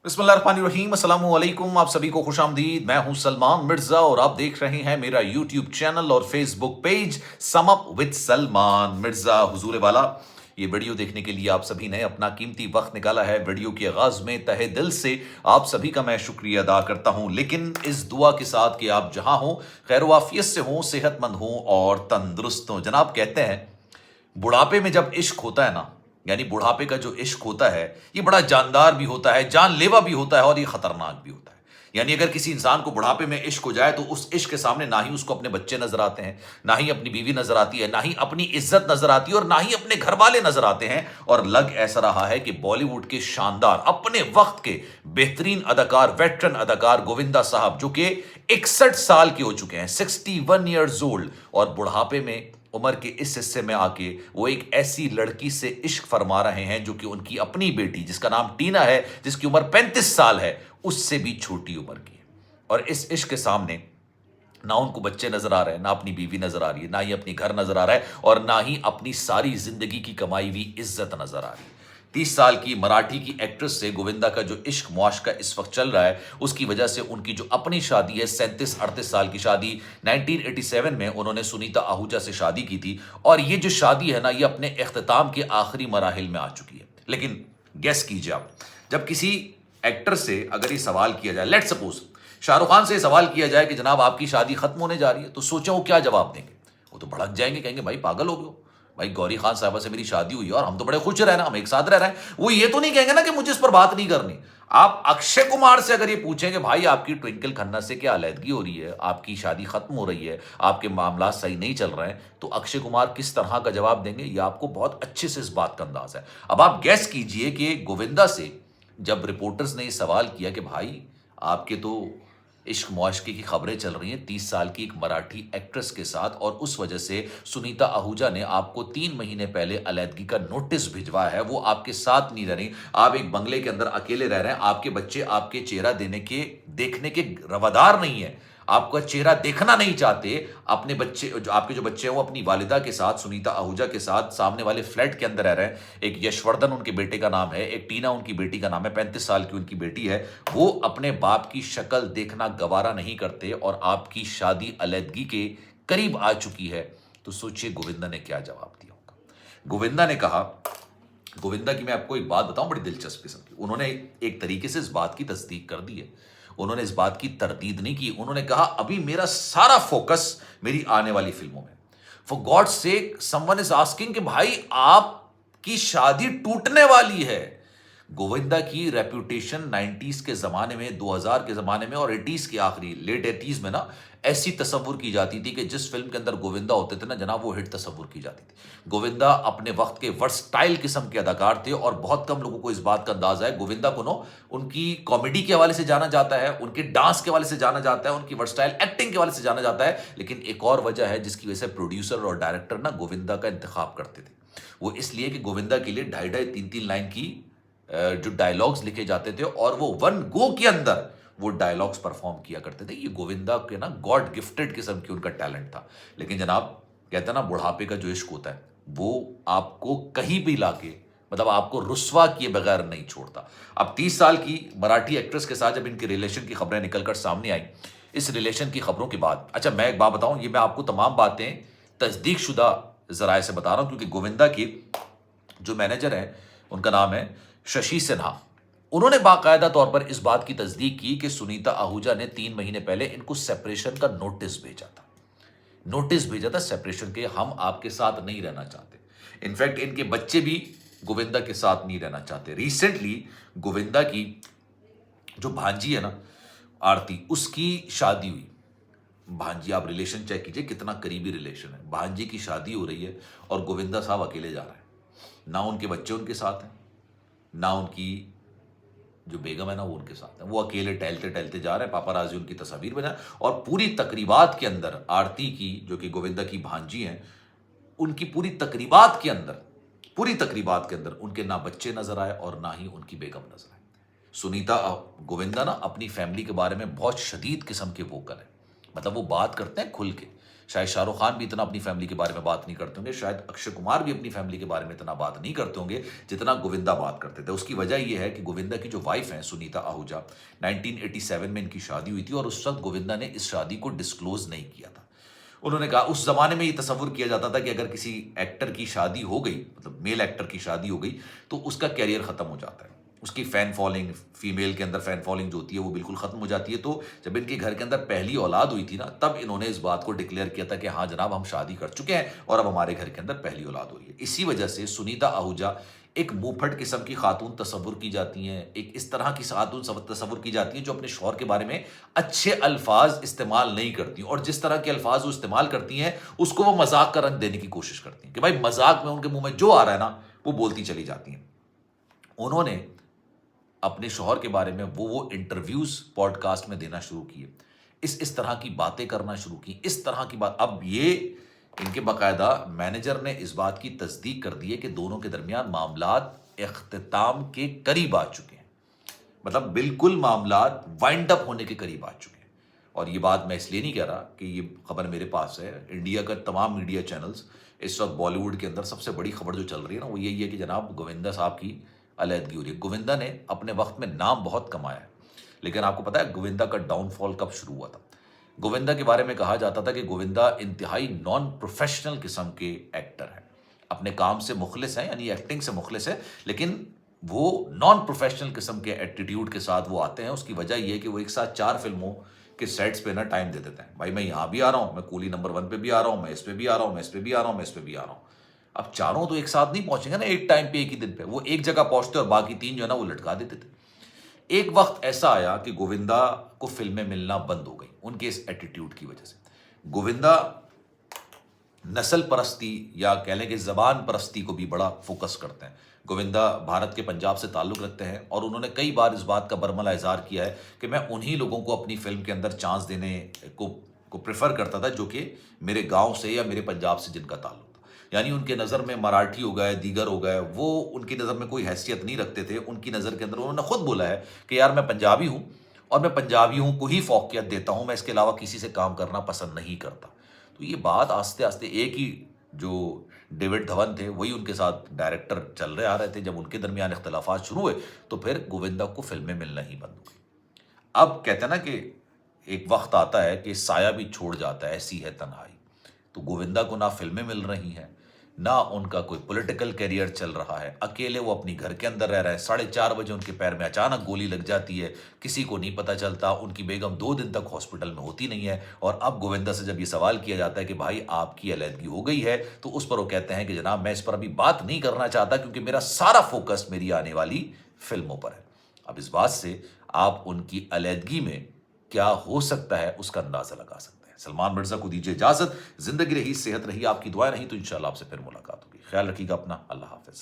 बिस्मिल्लाहिर्रहमानिर्रहीम, अस्सलामु अलैकुम। आप सभी को खुशामदीद। मैं हूं सलमान मिर्जा और आप देख रहे हैं मेरा यूट्यूब चैनल और Facebook page sum up with Salman Mirza हुजूर वाला। ये वीडियो देखने के लिए आप सभी ने अपना कीमती वक्त निकाला है। वीडियो के आगाज में तहे दिल से आप सभी का मैं शुक्रिया अदा करता हूं, लेकिन इस दुआ के साथ कि आप जहां हो खैर वाफियत से हो, सेहतमंद हो और तंदुरुस्त हो। जनाब कहते हैं बुढ़ापे में जब इश्क होता है ना, यानी बुढ़ापे का जो इश्क होता है ये बड़ा जानदार भी होता है, जानलेवा भी होता है और ये खतरनाक भी होता है। यानी अगर किसी इंसान को बुढ़ापे में इश्क हो जाए तो उस इश्क के सामने ना ही उसको अपने बच्चे नजर आते हैं, ना ही अपनी बीवी नजर आती है, ना ही अपनी इज्जत नजर आती है और ना ही अपने घर वाले नजर आते हैं। और लग ऐसा रहा है कि बॉलीवुड के शानदार अपने वक्त के बेहतरीन अदाकार, वेटरन अदाकार गोविंदा साहब, जो कि 61 साल के हो चुके हैं, 61 ईयर्स ओल्ड, और बुढ़ापे में उम्र के इस हिस्से में आके वो एक ऐसी लड़की से इश्क फरमा रहे हैं जो कि उनकी अपनी बेटी, जिसका नाम टीना है, जिसकी उम्र 35 साल है, उससे भी छोटी उम्र की है। और इस इश्क के सामने ना उनको बच्चे नजर आ रहे हैं, ना अपनी बीवी नजर आ रही है, ना ही अपनी घर नजर आ रहा है और ना ही अपनी सारी जिंदगी की कमाई हुई इज्जत नजर आ रही है। 30 साल की मराठी की एक्ट्रेस से गोविंदा का जो इश्क मुआशका इस वक्त चल रहा है, उसकी वजह से उनकी जो अपनी शादी है, 37-38 साल की शादी, 1987 में उन्होंने सुनीता आहूजा से शादी की थी। और ये जो शादी है ना, ये अपने इख्तिताम के आखिरी मराहिल में आ चुकी है। लेकिन गेस कीजिए आप, जब किसी एक्टर से अगर ये सवाल किया जाए, लेट सपोज शाहरुख खान से सवाल किया जाए कि जनाब आपकी शादी खत्म होने जा रही है, तो सोचो वो क्या जवाब देंगे। वो तो भड़क जाएंगे, कहेंगे भाई पागल हो गए हो, भाई गौरी खान साहबा से मेरी शादी हुई है और हम तो बड़े खुश रह रहे हैं, हम एक साथ रह रहे हैं। वो ये तो नहीं कहेंगे ना कि मुझे इस पर बात नहीं करनी। आप अक्षय कुमार से अगर ये पूछेंगे भाई आपकी ट्विंकल खन्ना से क्या अलहदगी हो रही है, आपकी शादी खत्म हो रही है, आपके मामला सही नहीं चल रहे हैं, तो अक्षय कुमार किस तरह का जवाब देंगे, ये आपको बहुत अच्छे से इस बात का अंदाज है। अब आप गैस कीजिए कि गोविंदा से जब रिपोर्टर्स ने ये सवाल किया कि भाई आपके तो इश्क मुआशके की खबरें चल रही हैं 30 साल की एक मराठी एक्ट्रेस के साथ, और उस वजह से सुनीता आहूजा ने आपको 3 महीने पहले अलैदगी का नोटिस भिजवाया है, वो आपके साथ नहीं रह रही, आप एक बंगले के अंदर अकेले रह रहे हैं, आपके बच्चे आपके चेहरा देखने के रवादार नहीं है, आपका चेहरा देखना नहीं चाहते। अपने बच्चे, जो आपके जो बच्चे हैं वो अपनी वालिदा के साथ, सुनीता आहूजा के साथ सामने वाले फ्लैट के अंदर रह रहे हैं। एक यशवर्धन उनके बेटे का नाम है, एक टीना उनकी बेटी का नाम है, 35 साल की उनकी बेटी है। वो अपने बाप की शक्ल देखना गवारा नहीं करते और आपकी शादी अलैदगी के करीब आ चुकी है। तो सोचिए गोविंदा ने क्या जवाब दिया होगा। गोविंदा ने कहा, गोविंदा की मैं आपको एक बात बताऊं बड़ी दिलचस्प किस्म की, उन्होंने एक तरीके से इस बात की तस्दीक कर दी है, उन्होंने इस बात की तरदीद नहीं की। उन्होंने कहा अभी मेरा सारा फोकस मेरी आने वाली फिल्मों में। For God sake someone is asking कि भाई आपकी शादी टूटने वाली है। गोविंदा की रेपुटेशन 90s के ज़माने में, 2000 के ज़माने में और 80s के आखिरी लेट 80s में ना ऐसी तस्वुर की जाती थी कि जिस फिल्म के अंदर गोविंदा होते थे ना जनाब, वो हिट तस्वुर की जाती थी। गोविंदा अपने वक्त के वर्सटाइल किस्म के अदाकार थे और बहुत कम लोगों को इस बात का अंदाजा है। गोविंदा को नो उनकी कॉमेडी के हवाले से जाना जाता है, उनके डांस के हवाले से जाना जाता है, उनकी वर्सटाइल एक्टिंग के हवाले से जाना जाता है। लेकिन एक और वजह है जिसकी वजह से प्रोड्यूसर और डायरेक्टर ना गोविंदा का इंतखाब करते थे। वो इसलिए कि गोविंदा के लिए 2.5-3 लाइन की जो डायलॉग्स लिखे जाते थे और वो वन गो के अंदर वो डायलॉग्स परफॉर्म किया करते थे। ये गोविंदा के ना गॉड गिफ्टेड किस्म की उनका टैलेंट था। लेकिन जनाब कहते हैं ना, बुढ़ापे का जो इश्क होता है वो आपको कहीं भी लाके, मतलब आपको रुस्वा किए बगैर नहीं छोड़ता। अब 30 साल की मराठी एक्ट्रेस के साथ जब इनके रिलेशन की खबरें निकलकर सामने आई, इस रिलेशन की खबरों के बाद, अच्छा मैं एक बात बताऊं, ये मैं आपको तमाम बातें तस्दीक शुदा जराए से बता रहा हूं, क्योंकि गोविंदा की जो मैनेजर है उनका नाम है शशि सिन्हा, उन्होंने बाकायदा तौर पर इस बात की तस्दीक की कि सुनीता आहूजा ने 3 महीने पहले इनको सेपरेशन का नोटिस भेजा था। नोटिस भेजा था सेपरेशन के, हम आपके साथ नहीं रहना चाहते। इनफैक्ट इनके बच्चे भी गोविंदा के साथ नहीं रहना चाहते। रिसेंटली गोविंदा की जो भांजी है ना आरती, उसकी शादी हुई। भांजी, आप रिलेशन चेक कीजिए कितना करीबी रिलेशन है। भांजी की शादी हो रही है और गोविंदा साहब अकेले जा रहे हैं। ना उनके बच्चे उनके साथ हैं, ना उनकी जो बेगम है ना वो उनके साथ है। वो अकेले टहलते टहलते जा रहे हैं, पापाराजी उनकी तस्वीर बना। और पूरी तकरीबात के अंदर आरती की, जो कि गोविंदा की भांजी हैं, उनकी पूरी तकरीबात के अंदर उनके ना बच्चे नजर आए और ना ही उनकी बेगम नजर आए। सुनीता गोविंदा ना अपनी फैमिली के बारे में बहुत शदीद किस्म के वोकल है, मतलब वो बात करते हैं खुल के। शायद शाहरुख खान भी इतना अपनी फैमिली के बारे में बात नहीं करते होंगे, शायद अक्षय कुमार भी अपनी फैमिली के बारे में इतना बात नहीं करते होंगे जितना गोविंदा बात करते थे। उसकी वजह यह है कि गोविंदा की जो वाइफ है सुनीता आहूजा, 1987 में इनकी शादी हुई थी और उस वक्त गोविंदा ने इस शादी को डिस्क्लोज नहीं किया था। उन्होंने कहा, उस जमाने में ये तस्वुर किया जाता था कि अगर किसी एक्टर की शादी हो गई, मतलब मेल एक्टर की शादी हो गई, तो उसका कैरियर खत्म हो जाता है, उसकी फैन फॉलोइंग, फीमेल के अंदर फैन फॉलोइंग जो होती है वो बिल्कुल खत्म हो जाती है। तो जब इनके घर के अंदर पहली औलाद हुई थी ना, तब इन्होंने इस बात को डिक्लेयर किया था कि हाँ जनाब, हम शादी कर चुके हैं और अब हमारे घर के अंदर पहली औलाद हुई है। इसी वजह से सुनीता आहूजा एक मुंहफट किस्म की खातून तस्वुर की जाती हैं, एक इस तरह की खातून तस्वुर की जाती हैं जो अपने शौहर के बारे में अच्छे अल्फाज इस्तेमाल नहीं करती, और जिस तरह के अल्फाज वो इस्तेमाल करती हैं उसको वो मजाक का रंग देने की कोशिश करती हैं कि भाई मजाक में उनके मुंह में जो आ रहा है ना वो बोलती चली जाती हैं। उन्होंने अपने शौहर के बारे में वो इंटरव्यूज पॉडकास्ट में देना शुरू किए, इस तरह की बातें करना शुरू की, इस तरह की बात। अब ये इनके बाकायदा मैनेजर ने इस बात की तस्दीक कर दी है कि दोनों के दरमियान मामलात इख्तिताम के करीब आ चुके हैं, मतलब बिल्कुल मामलात वाइंड अप होने के करीब आ चुके हैं। और ये बात मैं इसलिए नहीं कह रहा कि ये खबर मेरे पास है, इंडिया का तमाम मीडिया चैनल्स इस वक्त बॉलीवुड के अंदर सबसे बड़ी खबर जो चल रही है ना वो यही है कि जनाब गोविंदा साहब की अलहदगी हो रही है। गोविंदा ने अपने वक्त में नाम बहुत कमाया है, लेकिन आपको पता है गोविंदा का डाउनफॉल कब शुरू हुआ था? गोविंदा के बारे में कहा जाता था कि गोविंदा इंतहाई नॉन प्रोफेशनल किस्म के एक्टर हैं, अपने काम से मुखलिस हैं, यानी एक्टिंग से मुखलिस है, लेकिन वो नॉन प्रोफेशनल किस्म के एटीट्यूड के साथ वो आते हैं। उसकी वजह यह है कि वो एक साथ 4 फिल्मों के सेट्स पे ना टाइम दे देते हैं। भाई मैं यहाँ भी आ रहा हूँ, मैं कूली नंबर 1 पे भी आ रहा हूँ, मैं इस पे भी आ रहा हूँ, मैं इस पे भी आ रहा हूँ, मैं इस पे भी आ रहा हूँ। अब चारों तो एक साथ नहीं पहुंचेंगे ना एक टाइम पे, एक ही दिन पे। वो एक जगह पहुंचते और बाकी 3 जो है ना वो लटका देते थे। एक वक्त ऐसा आया कि गोविंदा को फिल्में मिलना बंद हो गई उनके इस एटीट्यूड की वजह से। गोविंदा नस्ल परस्ती या कह लें कि जबान परस्ती को भी बड़ा फोकस करते हैं। गोविंदा भारत के पंजाब से ताल्लुक़ रखते हैं और उन्होंने कई बार इस बात का बरमला इज़हार किया है कि मैं उन्हीं लोगों को अपनी फिल्म के अंदर चांस देने को प्रेफर करता था जो कि मेरे गांव से या मेरे पंजाब से जिनका ताल्लुक था। यानी उनके नज़र में मराठी हो गए, दीगर हो गए, वो उनकी नज़र में कोई हैसियत नहीं रखते थे। उनकी नज़र के अंदर उन्होंने खुद बोला है कि यार मैं पंजाबी हूँ और मैं पंजाबियों को ही फौकियत देता हूँ, मैं इसके अलावा किसी से काम करना पसंद नहीं करता। तो ये बात आस्ते आस्ते, एक ही जो डेविड धवन थे वही उनके साथ डायरेक्टर चल रहे आ रहे थे, जब उनके दरमियान इख्तलाफात शुरू हुए तो फिर गोविंदा को फिल्में मिलना ही बंद हो गई। अब कहते हैं ना कि एक वक्त आता है कि साया भी छोड़ जाता है, ऐसी है तन्हाई। तो गोविंदा को ना फिल्में मिल रही हैं, ना उनका कोई पॉलिटिकल करियर चल रहा है, अकेले वो अपनी घर के अंदर रह रहे हैं। 4:30 बजे उनके पैर में अचानक गोली लग जाती है, किसी को नहीं पता चलता। उनकी बेगम 2 दिन तक हॉस्पिटल में होती नहीं है। और अब गोविंदा से जब ये सवाल किया जाता है कि भाई आपकी अलहदगी हो गई है, तो उस पर वो कहते हैं कि जनाब मैं इस पर अभी बात नहीं करना चाहता क्योंकि मेरा सारा फोकस मेरी आने वाली फिल्मों पर है। अब इस बात से आप उनकी अलहदगी में क्या हो सकता है उसका अंदाजा लगा सकते हैं। सलमान मिर्जा को दीजिए इजाजत। जिंदगी रही, सेहत रही, आपकी दुआएं रही तो इंशाल्लाह आपसे फिर मुलाकात होगी। ख्याल रखिएगा अपना। अल्लाह हाफिज।